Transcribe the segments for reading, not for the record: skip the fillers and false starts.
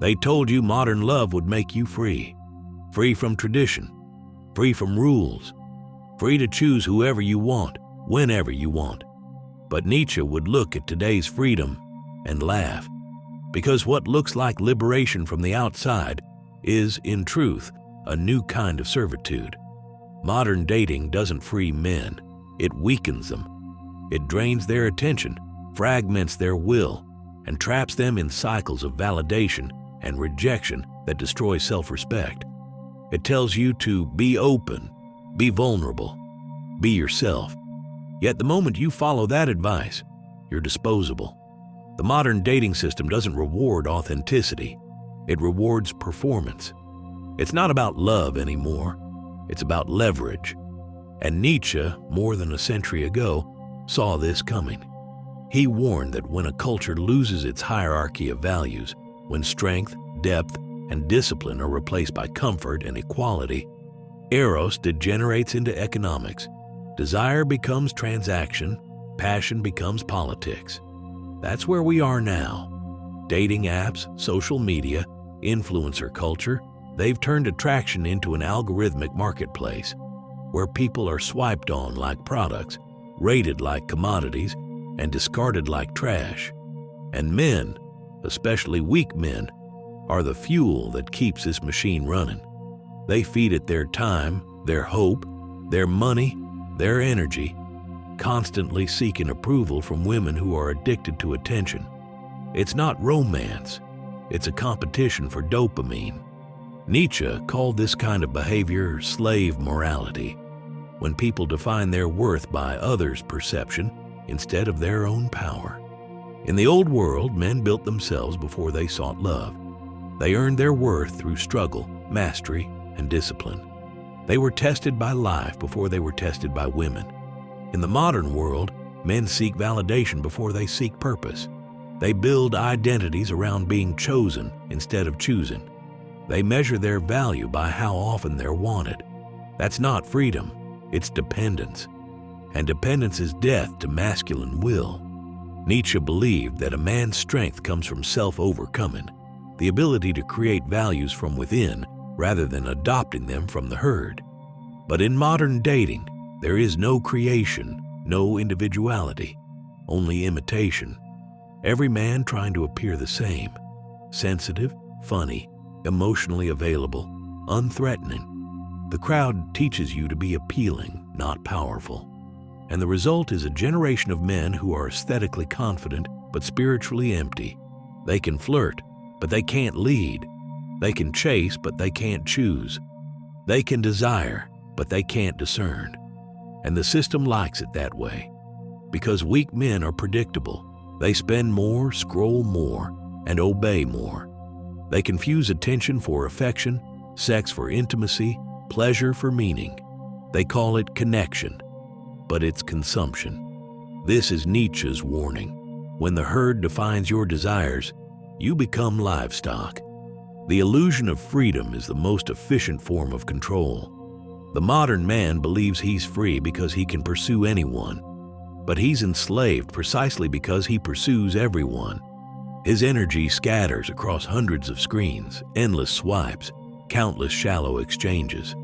They told you modern love would make you free. Free from tradition, free from rules, free to choose whoever you want, whenever you want. But Nietzsche would look at today's freedom and laugh, because what looks like liberation from the outside is, in truth, a new kind of servitude. Modern dating doesn't free men, it weakens them. It drains their attention, fragments their will, and traps them in cycles of validation and rejection that destroy self-respect. It tells you to be open, be vulnerable, be yourself. Yet the moment you follow that advice, you're disposable. The modern dating system doesn't reward authenticity, it rewards performance. It's not about love anymore, it's about leverage. And Nietzsche, more than a century ago, saw this coming. He warned that when a culture loses its hierarchy of values, when strength, depth, and discipline are replaced by comfort and equality, eros degenerates into economics. Desire becomes transaction, passion becomes politics. That's where we are now. Dating apps, social media, influencer culture, they've turned attraction into an algorithmic marketplace where people are swiped on like products, rated like commodities, and discarded like trash. And men, especially weak men, are the fuel that keeps this machine running. They feed it their time, their hope, their money, their energy, constantly seeking approval from women who are addicted to attention. It's not romance, it's a competition for dopamine. Nietzsche called this kind of behavior slave morality, when people define their worth by others' perception instead of their own power. In the old world, men built themselves before they sought love. They earned their worth through struggle, mastery, and discipline. They were tested by life before they were tested by women. In the modern world, men seek validation before they seek purpose. They build identities around being chosen instead of choosing. They measure their value by how often they're wanted. That's not freedom, it's dependence. And dependence is death to masculine will. Nietzsche believed that a man's strength comes from self-overcoming, the ability to create values from within rather than adopting them from the herd. But in modern dating, there is no creation, no individuality, only imitation. Every man trying to appear the same, sensitive, funny, emotionally available, unthreatening. The crowd teaches you to be appealing, not powerful. And the result is a generation of men who are aesthetically confident but spiritually empty. They can flirt, but they can't lead. They can chase, but they can't choose. They can desire, but they can't discern. And the system likes it that way. Because weak men are predictable. They spend more, scroll more, and obey more. They confuse attention for affection, sex for intimacy, pleasure for meaning. They call it connection, but it's consumption. This is Nietzsche's warning. When the herd defines your desires, you become livestock. The illusion of freedom is the most efficient form of control. The modern man believes he's free because he can pursue anyone, but he's enslaved precisely because he pursues everyone. His energy scatters across hundreds of screens, endless swipes, countless shallow exchanges.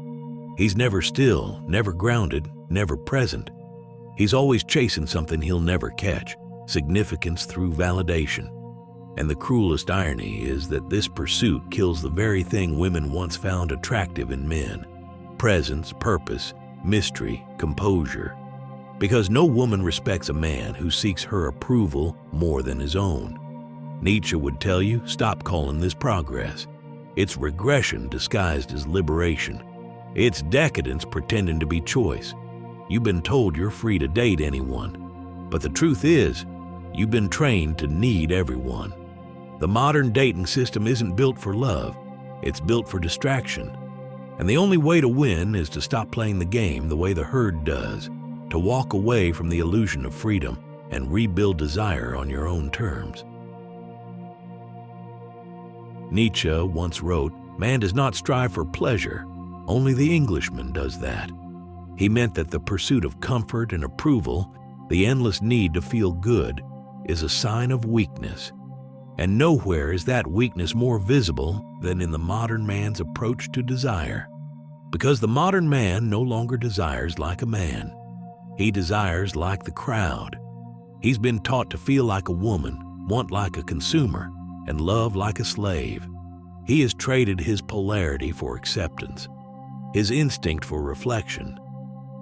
He's never still, never grounded, never present. He's always chasing something he'll never catch, significance through validation. And the cruelest irony is that this pursuit kills the very thing women once found attractive in men: presence, purpose, mystery, composure. Because no woman respects a man who seeks her approval more than his own. Nietzsche would tell you, stop calling this progress. It's regression disguised as liberation. It's decadence pretending to be choice. You've been told you're free to date anyone. But the truth is, you've been trained to need everyone. The modern dating system isn't built for love, it's built for distraction. And the only way to win is to stop playing the game the way the herd does, to walk away from the illusion of freedom and rebuild desire on your own terms. Nietzsche once wrote, "Man does not strive for pleasure, only the Englishman does that." He meant that the pursuit of comfort and approval, the endless need to feel good, is a sign of weakness. And nowhere is that weakness more visible than in the modern man's approach to desire. Because the modern man no longer desires like a man. He desires like the crowd. He's been taught to feel like a woman, want like a consumer, and love like a slave. He has traded his polarity for acceptance, his instinct for reflection,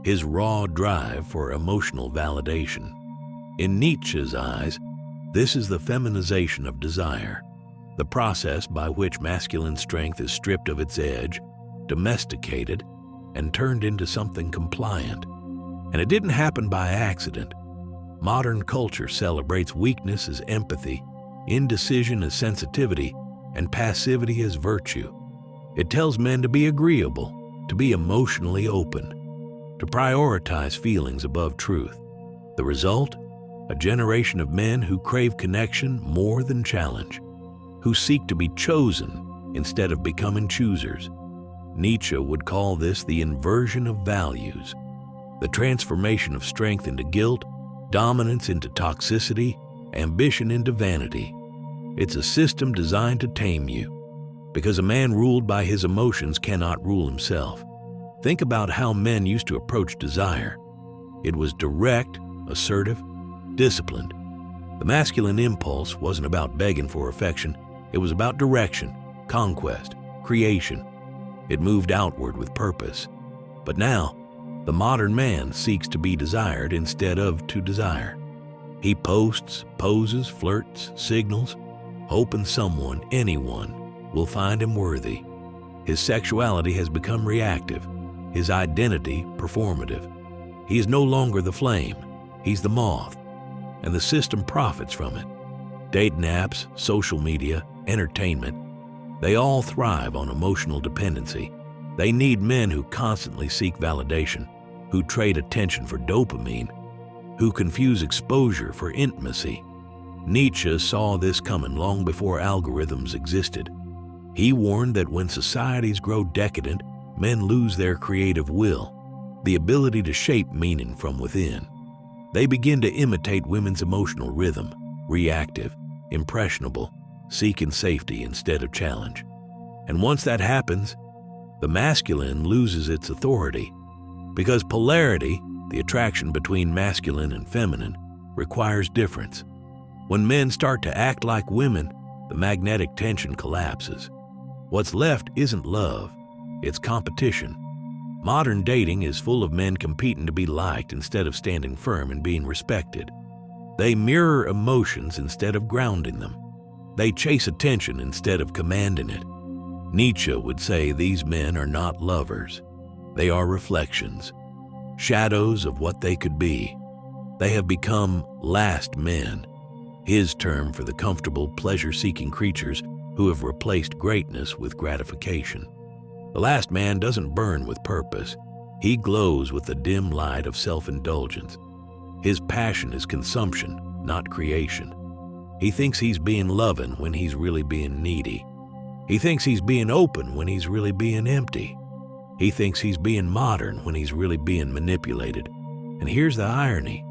his raw drive for emotional validation. In Nietzsche's eyes, this is the feminization of desire, the process by which masculine strength is stripped of its edge, domesticated, and turned into something compliant. And it didn't happen by accident. Modern culture celebrates weakness as empathy, indecision as sensitivity, and passivity as virtue. It tells men to be agreeable, to be emotionally open, to prioritize feelings above truth. The result? A generation of men who crave connection more than challenge, who seek to be chosen instead of becoming choosers. Nietzsche would call this the inversion of values, the transformation of strength into guilt, dominance into toxicity, ambition into vanity. It's a system designed to tame you, because a man ruled by his emotions cannot rule himself. Think about how men used to approach desire. It was direct, assertive, disciplined. The masculine impulse wasn't about begging for affection. It was about direction, conquest, creation. It moved outward with purpose. But now, the modern man seeks to be desired instead of to desire. He posts, poses, flirts, signals, hoping someone, anyone, will find him worthy. His sexuality has become reactive, his identity performative. He is no longer the flame, he's the moth, and the system profits from it. Dating apps, social media, entertainment, they all thrive on emotional dependency. They need men who constantly seek validation, who trade attention for dopamine, who confuse exposure for intimacy. Nietzsche saw this coming long before algorithms existed. He warned that when societies grow decadent, men lose their creative will, the ability to shape meaning from within. They begin to imitate women's emotional rhythm, reactive, impressionable, seeking safety instead of challenge. And once that happens, the masculine loses its authority, because polarity, the attraction between masculine and feminine, requires difference. When men start to act like women, the magnetic tension collapses. What's left isn't love, it's competition. Modern dating is full of men competing to be liked instead of standing firm and being respected. They mirror emotions instead of grounding them. They chase attention instead of commanding it. Nietzsche would say these men are not lovers. They are reflections, shadows of what they could be. They have become last men, his term for the comfortable, pleasure-seeking creatures who have replaced greatness with gratification. The last man doesn't burn with purpose. He glows with the dim light of self-indulgence. His passion is consumption, not creation. He thinks he's being loving when he's really being needy. He thinks he's being open when he's really being empty. He thinks he's being modern when he's really being manipulated. And here's the irony.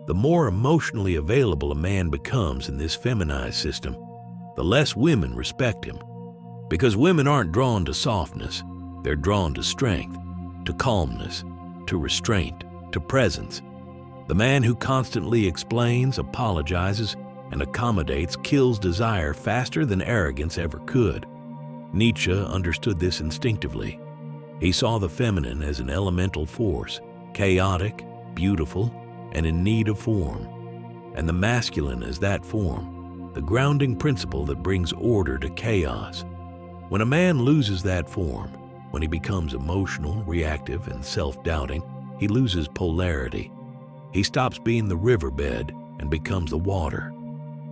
The more emotionally available a man becomes in this feminized system, the less women respect him. Because women aren't drawn to softness, they're drawn to strength, to calmness, to restraint, to presence. The man who constantly explains, apologizes, and accommodates kills desire faster than arrogance ever could. Nietzsche understood this instinctively. He saw the feminine as an elemental force, chaotic, beautiful, and in need of form, and the masculine as that form, the grounding principle that brings order to chaos. When a man loses that form, when he becomes emotional, reactive, and self-doubting, he loses polarity. He stops being the riverbed and becomes the water,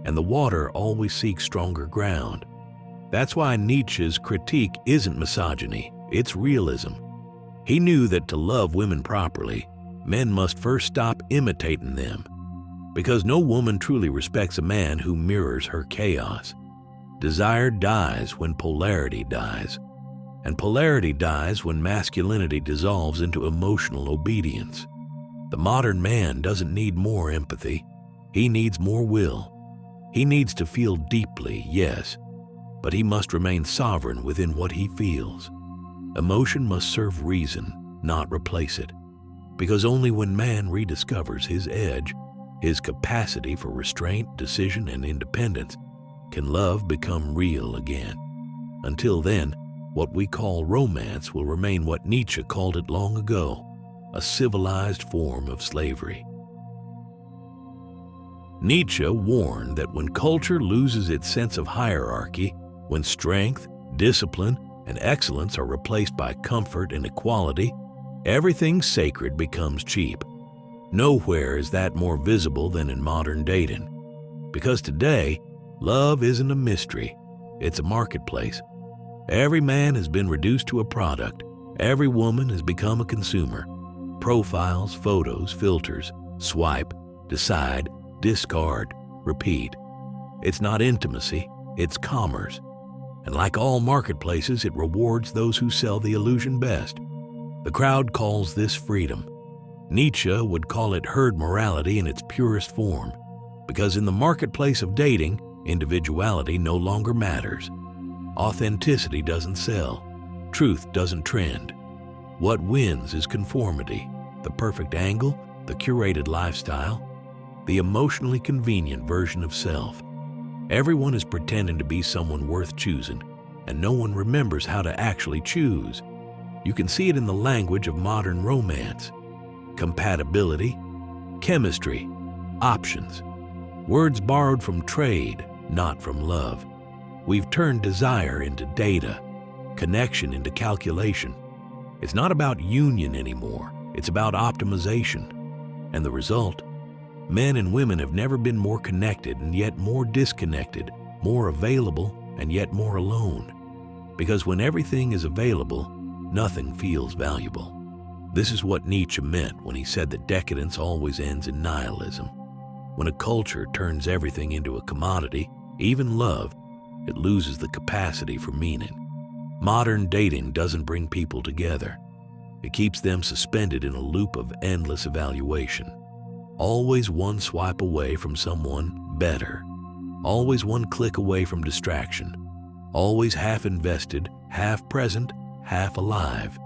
and the water always seeks stronger ground. That's why Nietzsche's critique isn't misogyny, it's realism. He knew that to love women properly, men must first stop imitating them, because no woman truly respects a man who mirrors her chaos. Desire dies when polarity dies, and polarity dies when masculinity dissolves into emotional obedience. The modern man doesn't need more empathy, he needs more will. He needs to feel deeply, yes, but he must remain sovereign within what he feels. Emotion must serve reason, not replace it, because only when man rediscovers his edge, his capacity for restraint, decision, and independence, can love become real again. Until then, what we call romance will remain what Nietzsche called it long ago, a civilized form of slavery. Nietzsche warned that when culture loses its sense of hierarchy, when strength, discipline, and excellence are replaced by comfort and equality, everything sacred becomes cheap. Nowhere is that more visible than in modern dating. Because today, love isn't a mystery, it's a marketplace. Every man has been reduced to a product. Every woman has become a consumer. Profiles, photos, filters, swipe, decide, discard, repeat. It's not intimacy, it's commerce. And like all marketplaces, it rewards those who sell the illusion best. The crowd calls this freedom. Nietzsche would call it herd morality in its purest form, because in the marketplace of dating, individuality no longer matters. Authenticity doesn't sell. Truth doesn't trend. What wins is conformity, the perfect angle, the curated lifestyle, the emotionally convenient version of self. Everyone is pretending to be someone worth choosing, and no one remembers how to actually choose. You can see it in the language of modern romance. Compatibility, chemistry, options. Words borrowed from trade, not from love. We've turned desire into data, connection into calculation. It's not about union anymore, it's about optimization. And the result? Men and women have never been more connected and yet more disconnected, more available and yet more alone. Because when everything is available, nothing feels valuable. This is what Nietzsche meant when he said that decadence always ends in nihilism. When a culture turns everything into a commodity, even love, it loses the capacity for meaning. Modern dating doesn't bring people together. It keeps them suspended in a loop of endless evaluation. Always one swipe away from someone better. Always one click away from distraction. Always half invested, half present, half alive.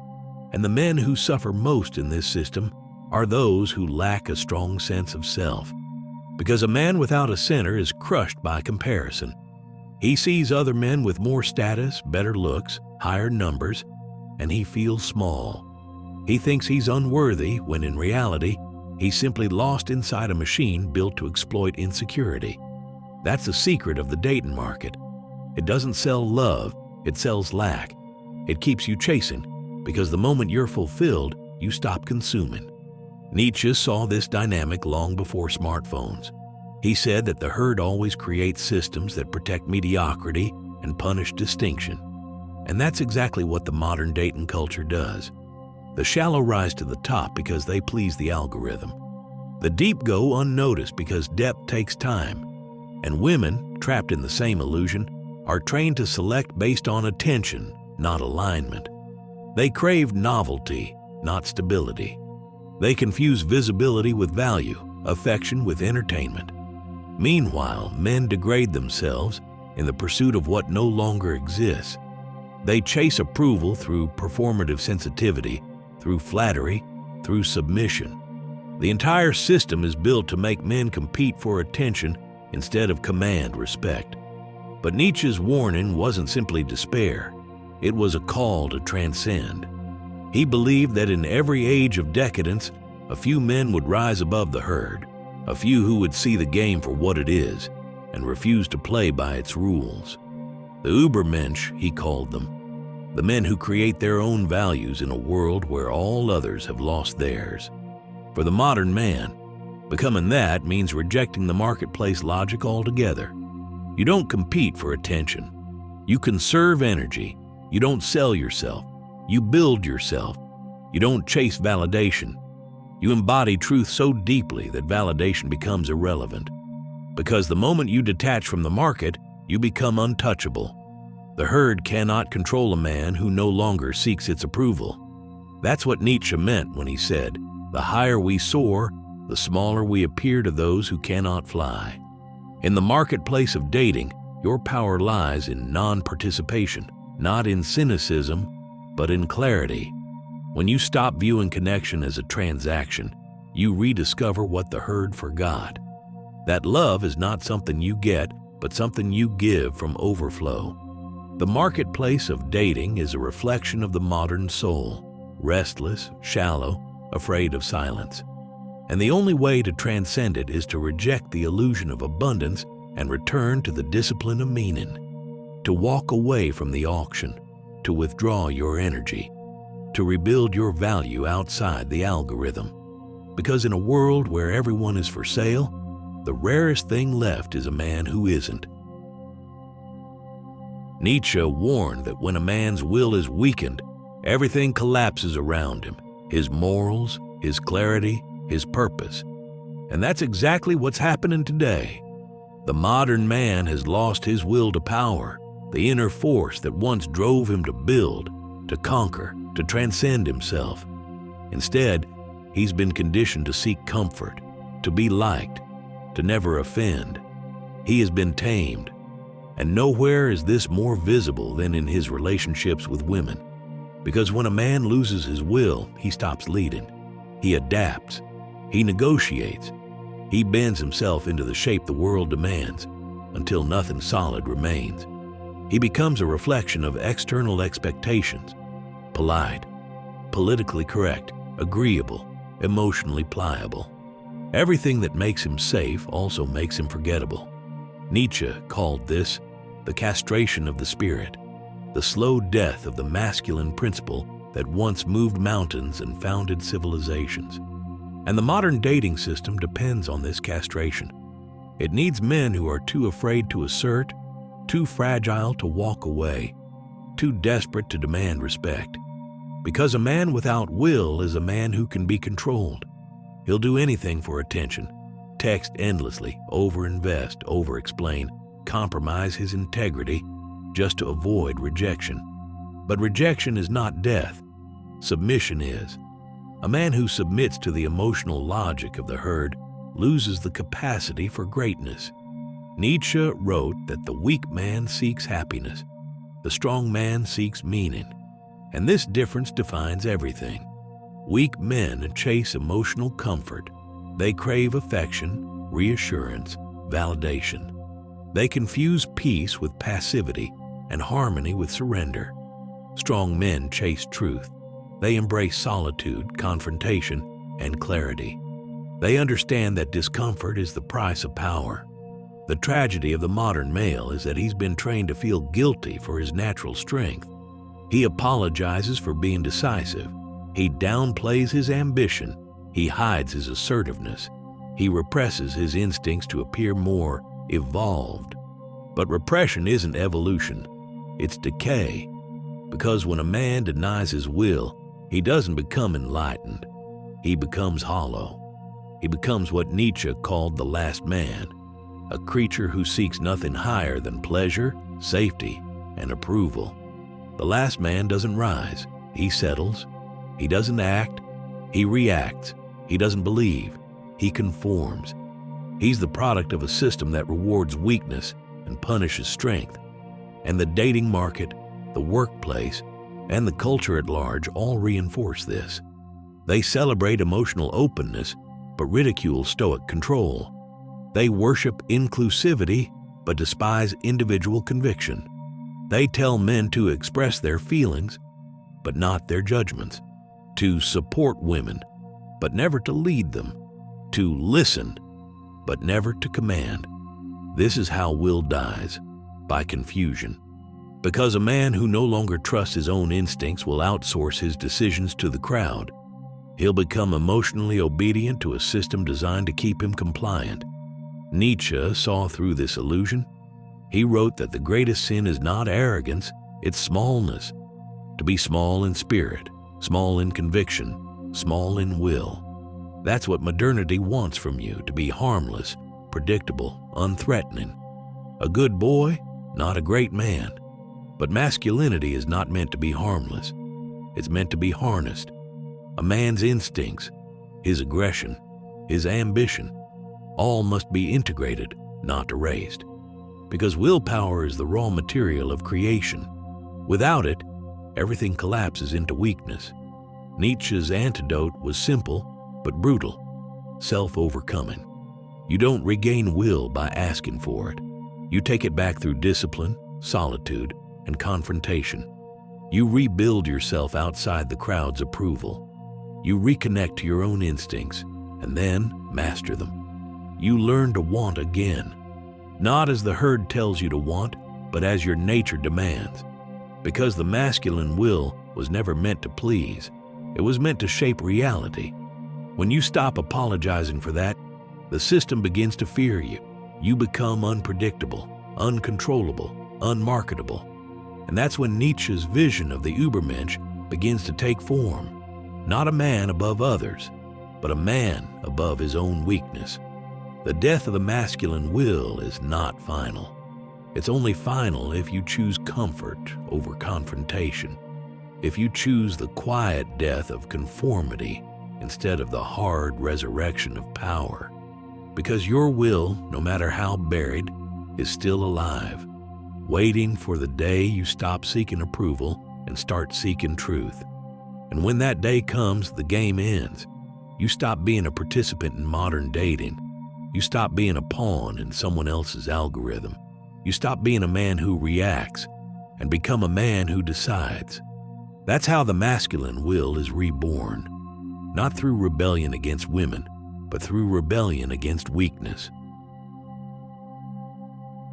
And the men who suffer most in this system are those who lack a strong sense of self. Because a man without a center is crushed by comparison. He sees other men with more status, better looks, higher numbers, and he feels small. He thinks he's unworthy when in reality, he's simply lost inside a machine built to exploit insecurity. That's the secret of the dating market. It doesn't sell love, it sells lack. It keeps you chasing, because the moment you're fulfilled, you stop consuming. Nietzsche saw this dynamic long before smartphones. He said that the herd always creates systems that protect mediocrity and punish distinction. And that's exactly what the modern dating culture does. The shallow rise to the top because they please the algorithm. The deep go unnoticed because depth takes time. And women, trapped in the same illusion, are trained to select based on attention, not alignment. They crave novelty, not stability. They confuse visibility with value, affection with entertainment. Meanwhile, men degrade themselves in the pursuit of what no longer exists. They chase approval through performative sensitivity, through flattery, through submission. The entire system is built to make men compete for attention instead of command respect. But Nietzsche's warning wasn't simply despair. It was a call to transcend. He believed that in every age of decadence, a few men would rise above the herd, a few who would see the game for what it is and refuse to play by its rules. The Übermensch, he called them, the men who create their own values in a world where all others have lost theirs. For the modern man, becoming that means rejecting the marketplace logic altogether. You don't compete for attention. You conserve energy. You don't sell yourself. You build yourself. You don't chase validation. You embody truth so deeply that validation becomes irrelevant. Because the moment you detach from the market, you become untouchable. The herd cannot control a man who no longer seeks its approval. That's what Nietzsche meant when he said, "The higher we soar, the smaller we appear to those who cannot fly." In the marketplace of dating, your power lies in non-participation, not in cynicism, but in clarity. When you stop viewing connection as a transaction, you rediscover what the herd forgot. That love is not something you get, but something you give from overflow. The marketplace of dating is a reflection of the modern soul, restless, shallow, afraid of silence. And the only way to transcend it is to reject the illusion of abundance and return to the discipline of meaning, to walk away from the auction, to withdraw your energy, to rebuild your value outside the algorithm. Because in a world where everyone is for sale, the rarest thing left is a man who isn't. Nietzsche warned that when a man's will is weakened, everything collapses around him, his morals, his clarity, his purpose. And that's exactly what's happening today. The modern man has lost his will to power, the inner force that once drove him to build, to conquer, to transcend himself. Instead, he's been conditioned to seek comfort, to be liked, to never offend. He has been tamed, and nowhere is this more visible than in his relationships with women. Because when a man loses his will, he stops leading. He adapts. He negotiates. He bends himself into the shape the world demands until nothing solid remains. He becomes a reflection of external expectations, polite, politically correct, agreeable, emotionally pliable. Everything that makes him safe also makes him forgettable. Nietzsche called this the castration of the spirit, the slow death of the masculine principle that once moved mountains and founded civilizations. And the modern dating system depends on this castration. It needs men who are too afraid to assert, too fragile to walk away, too desperate to demand respect. Because a man without will is a man who can be controlled. He'll do anything for attention, text endlessly, overinvest, overexplain, compromise his integrity just to avoid rejection. But rejection is not death. Submission is. A man who submits to the emotional logic of the herd loses the capacity for greatness. Nietzsche wrote that the weak man seeks happiness, the strong man seeks meaning, and this difference defines everything. Weak men chase emotional comfort. They crave affection, reassurance, validation. They confuse peace with passivity and harmony with surrender. Strong men chase truth. They embrace solitude, confrontation, and clarity. They understand that discomfort is the price of power. The tragedy of the modern male is that he's been trained to feel guilty for his natural strength. He apologizes for being decisive. He downplays his ambition. He hides his assertiveness. He represses his instincts to appear more evolved. But repression isn't evolution. It's decay. Because when a man denies his will, he doesn't become enlightened. He becomes hollow. He becomes what Nietzsche called the last man, a creature who seeks nothing higher than pleasure, safety, and approval. The last man doesn't rise. He settles. He doesn't act. He reacts. He doesn't believe. He conforms. He's the product of a system that rewards weakness and punishes strength. And the dating market, the workplace, and the culture at large all reinforce this. They celebrate emotional openness, but ridicule stoic control. They worship inclusivity, but despise individual conviction. They tell men to express their feelings, but not their judgments, to support women, but never to lead them, to listen, but never to command. This is how will dies, by confusion. Because a man who no longer trusts his own instincts will outsource his decisions to the crowd. He'll become emotionally obedient to a system designed to keep him compliant. Nietzsche saw through this illusion. He wrote that the greatest sin is not arrogance, it's smallness. To be small in spirit, small in conviction, small in will. That's what modernity wants from you, to be harmless, predictable, unthreatening. A good boy, not a great man. But masculinity is not meant to be harmless. It's meant to be harnessed. A man's instincts, his aggression, his ambition, all must be integrated, not erased. Because willpower is the raw material of creation. Without it, everything collapses into weakness. Nietzsche's antidote was simple but brutal: self-overcoming. You don't regain will by asking for it. You take it back through discipline, solitude, and confrontation. You rebuild yourself outside the crowd's approval. You reconnect to your own instincts and then master them. You learn to want again, not as the herd tells you to want, but as your nature demands. Because the masculine will was never meant to please. It was meant to shape reality. When you stop apologizing for that, the system begins to fear you. You become unpredictable, uncontrollable, unmarketable. And that's when Nietzsche's vision of the Übermensch begins to take form. Not a man above others, but a man above his own weakness. The death of the masculine will is not final. It's only final if you choose comfort over confrontation. If you choose the quiet death of conformity instead of the hard resurrection of power. Because your will, no matter how buried, is still alive, waiting for the day you stop seeking approval and start seeking truth. And when that day comes, the game ends. You stop being a participant in modern dating. You stop being a pawn in someone else's algorithm. You stop being a man who reacts and become a man who decides. That's how the masculine will is reborn, not through rebellion against women, but through rebellion against weakness.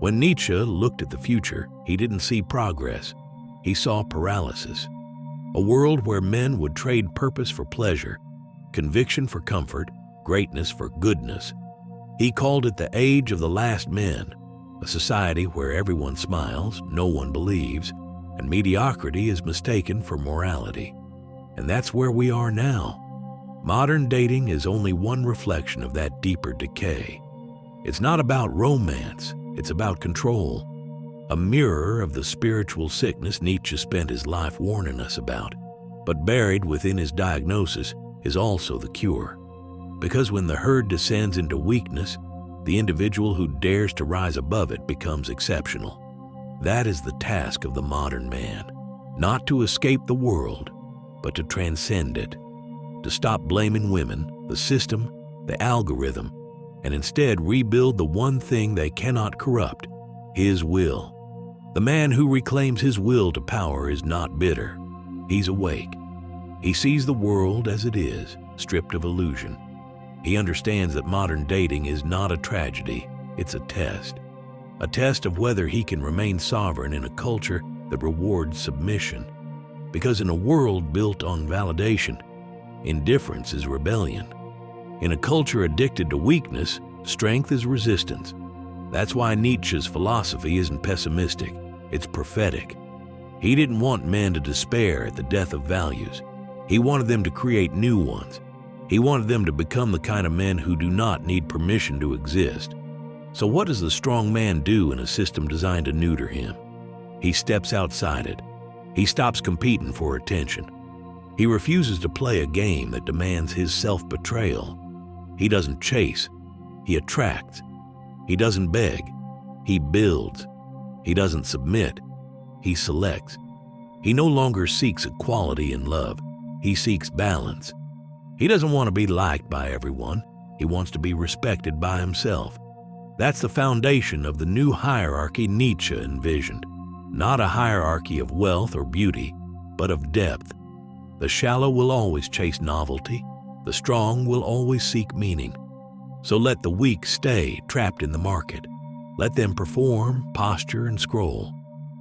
When Nietzsche looked at the future, he didn't see progress. He saw paralysis. A world where men would trade purpose for pleasure, conviction for comfort, greatness for goodness. He called it the age of the last men, a society where everyone smiles, no one believes, and mediocrity is mistaken for morality. And that's where we are now. Modern dating is only one reflection of that deeper decay. It's not about romance, it's about control. A mirror of the spiritual sickness Nietzsche spent his life warning us about. But buried within his diagnosis is also the cure. Because when the herd descends into weakness, the individual who dares to rise above it becomes exceptional. That is the task of the modern man. Not to escape the world, but to transcend it. To stop blaming women, the system, the algorithm, and instead rebuild the one thing they cannot corrupt: his will. The man who reclaims his will to power is not bitter. He's awake. He sees the world as it is, stripped of illusion. He understands that modern dating is not a tragedy, it's a test. A test of whether he can remain sovereign in a culture that rewards submission. Because in a world built on validation, indifference is rebellion. In a culture addicted to weakness, strength is resistance. That's why Nietzsche's philosophy isn't pessimistic, it's prophetic. He didn't want men to despair at the death of values. He wanted them to create new ones. He wanted them to become the kind of men who do not need permission to exist. So what does the strong man do in a system designed to neuter him? He steps outside it. He stops competing for attention. He refuses to play a game that demands his self-betrayal. He doesn't chase. He attracts. He doesn't beg. He builds. He doesn't submit. He selects. He no longer seeks equality in love. He seeks balance. He doesn't want to be liked by everyone. He wants to be respected by himself. That's the foundation of the new hierarchy Nietzsche envisioned. Not a hierarchy of wealth or beauty, but of depth. The shallow will always chase novelty. The strong will always seek meaning. So let the weak stay trapped in the market. Let them perform, posture, and scroll.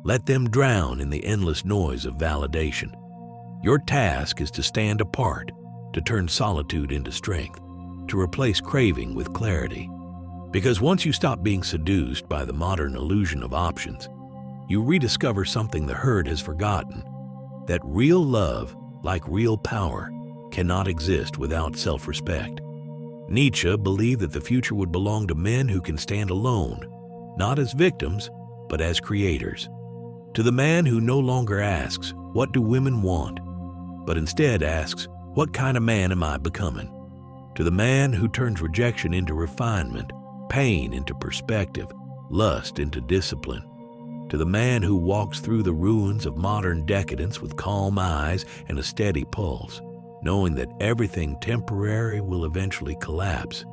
Let them drown in the endless noise of validation. Your task is to stand apart, to turn solitude into strength, to replace craving with clarity. Because once you stop being seduced by the modern illusion of options, you rediscover something the herd has forgotten: that real love, like real power, cannot exist without self-respect. Nietzsche believed that the future would belong to men who can stand alone, not as victims, but as creators. To the man who no longer asks, "What do women want?" but instead asks, "What kind of man am I becoming?" To the man who turns rejection into refinement, pain into perspective, lust into discipline. To the man who walks through the ruins of modern decadence with calm eyes and a steady pulse, knowing that everything temporary will eventually collapse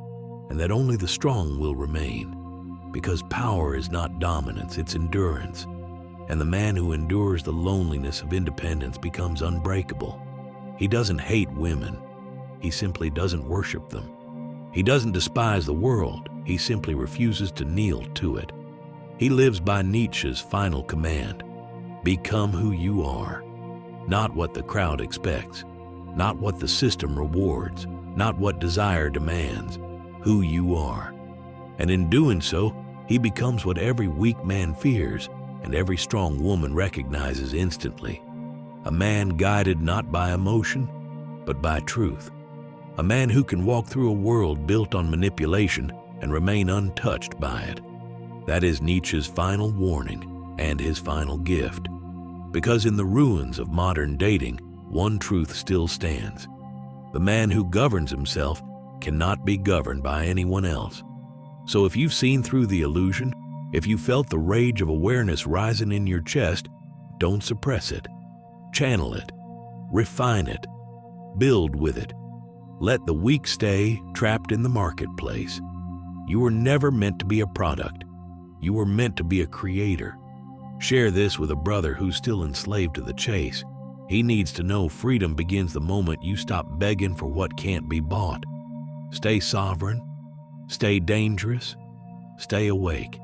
and that only the strong will remain, because power is not dominance, it's endurance. And the man who endures the loneliness of independence becomes unbreakable. He doesn't hate women, he simply doesn't worship them. He doesn't despise the world, he simply refuses to kneel to it. He lives by Nietzsche's final command: become who you are. Not what the crowd expects, not what the system rewards, not what desire demands, who you are. And in doing so, he becomes what every weak man fears and every strong woman recognizes instantly. A man guided not by emotion, but by truth. A man who can walk through a world built on manipulation and remain untouched by it. That is Nietzsche's final warning and his final gift. Because in the ruins of modern dating, one truth still stands. The man who governs himself cannot be governed by anyone else. So if you've seen through the illusion, if you felt the rage of awareness rising in your chest, don't suppress it. Channel it. Refine it. Build with it. Let the weak stay trapped in the marketplace. You were never meant to be a product. You were meant to be a creator. Share this with a brother who's still enslaved to the chase. He needs to know freedom begins the moment you stop begging for what can't be bought. Stay sovereign. Stay dangerous. Stay awake.